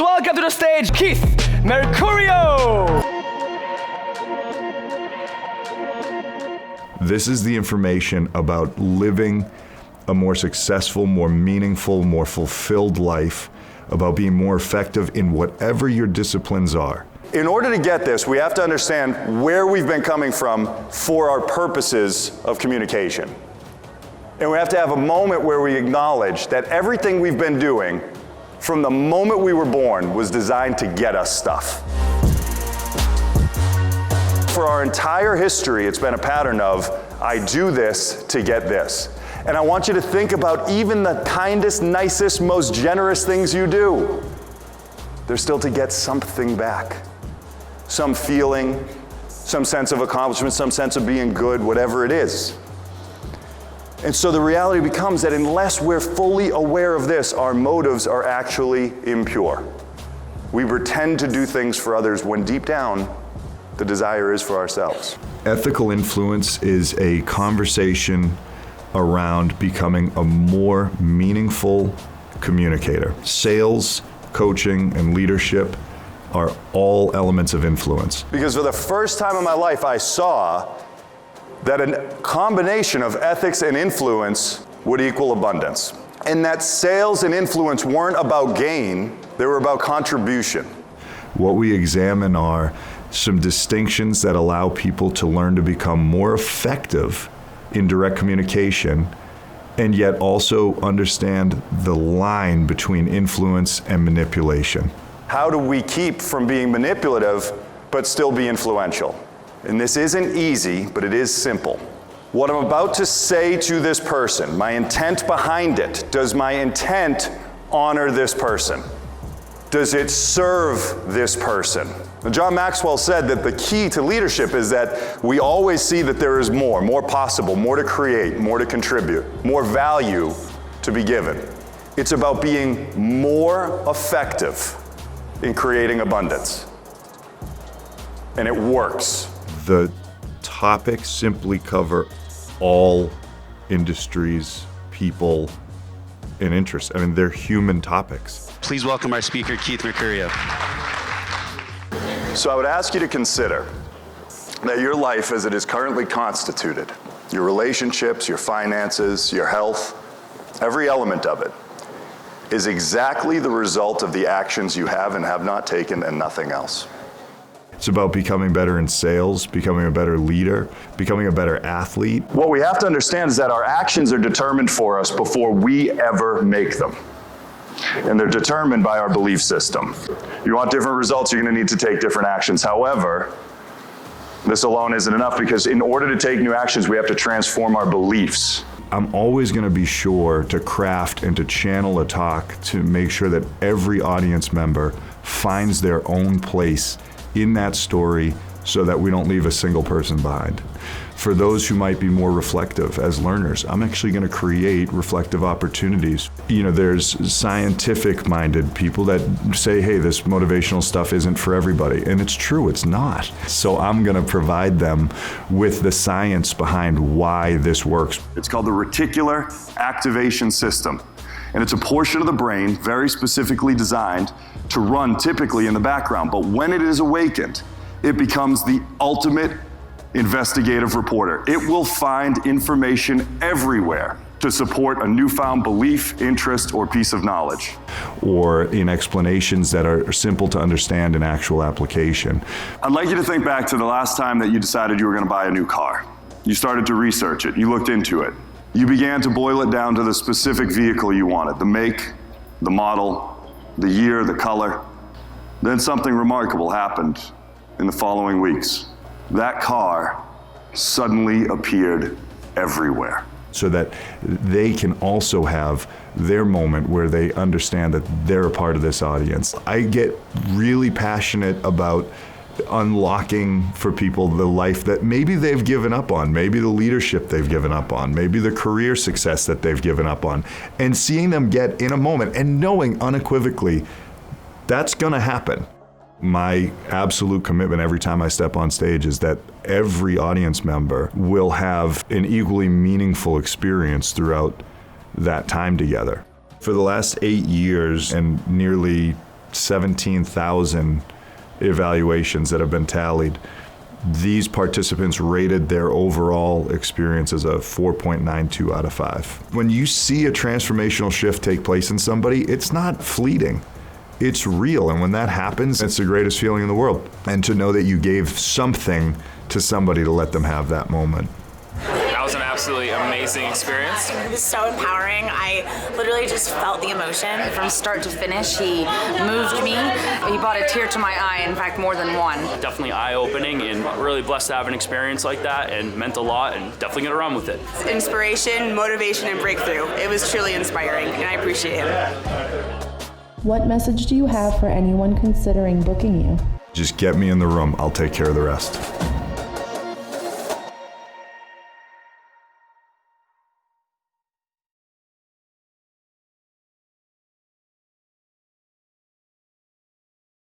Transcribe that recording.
Please welcome to the stage, Keith Mecurio! This is the information about living a more successful, more meaningful, more fulfilled life, about being more effective in whatever your disciplines are. In order to get this, we have to understand where we've been coming from for our purposes of communication. And we have to have a moment where we acknowledge that everything we've been doing from the moment we were born was designed to get us stuff. For our entire history, it's been a pattern of, I do this to get this. And I want you to think about even the kindest, nicest, most generous things you do. They're still to get something back. Some feeling, some sense of accomplishment, some sense of being good, whatever it is. And so the reality becomes that unless we're fully aware of this, our motives are actually impure. We pretend to do things for others when deep down, the desire is for ourselves. Ethical influence is a conversation around becoming a more meaningful communicator. Sales, coaching, and leadership are all elements of influence. Because for the first time in my life, I saw that a combination of ethics and influence would equal abundance. And that sales and influence weren't about gain, they were about contribution. What we examine are some distinctions that allow people to learn to become more effective in direct communication, and yet also understand the line between influence and manipulation. How do we keep from being manipulative but still be influential? And this isn't easy, but it is simple. What I'm about to say to this person, my intent behind it, does my intent honor this person? Does it serve this person? Now, John Maxwell said that the key to leadership is that we always see that there is more possible, more to create, more to contribute, more value to be given. It's about being more effective in creating abundance. And it works. The topics simply cover all industries, people, and interests. I mean, they're human topics. Please welcome our speaker, Keith Mecurio. So I would ask you to consider that your life as it is currently constituted, your relationships, your finances, your health, every element of it, is exactly the result of the actions you have and have not taken and nothing else. It's about becoming better in sales, becoming a better leader, becoming a better athlete. What we have to understand is that our actions are determined for us before we ever make them. And they're determined by our belief system. You want different results, you're going to need to take different actions. However, this alone isn't enough, because in order to take new actions, we have to transform our beliefs. I'm always going to be sure to craft and to channel a talk to make sure that every audience member finds their own place in that story so that we don't leave a single person behind. For those who might be more reflective as learners, I'm actually going to create reflective opportunities. You know, there's scientific-minded people that say, hey, this motivational stuff isn't for everybody. And it's true, it's not. So I'm going to provide them with the science behind why this works. It's called the reticular activation system. And it's a portion of the brain very specifically designed to run typically in the background. But when it is awakened, it becomes the ultimate investigative reporter. It will find information everywhere to support a newfound belief, interest, or piece of knowledge. Or in explanations that are simple to understand in actual application. I'd like you to think back to the last time that you decided you were going to buy a new car. You started to research it. You looked into it. You began to boil it down to the specific vehicle you wanted, the make, the model, the year, the color. Then something remarkable happened in the following weeks. That car suddenly appeared everywhere. So that they can also have their moment where they understand that they're a part of this audience. I get really passionate about unlocking for people the life that maybe they've given up on, maybe the leadership they've given up on, maybe the career success that they've given up on, and seeing them get in a moment and knowing unequivocally that's going to happen. My absolute commitment every time I step on stage is that every audience member will have an equally meaningful experience throughout that time together. For the last 8 years and nearly 17,000 evaluations that have been tallied, these participants rated their overall experience as a 4.92 out of 5. When you see a transformational shift take place in somebody, it's not fleeting. It's real, and when that happens, it's the greatest feeling in the world. And to know that you gave something to somebody to let them have that moment. That was an absolutely amazing experience. It was so empowering. I literally just felt the emotion. From start to finish, he moved me. He brought a tear to my eye, in fact, more than one. Definitely eye-opening, and really blessed to have an experience like that, and meant a lot, and definitely gonna run with it. Inspiration, motivation, and breakthrough. It was truly inspiring, and I appreciate it. What message do you have for anyone considering booking you? Just get me in the room. I'll take care of the rest.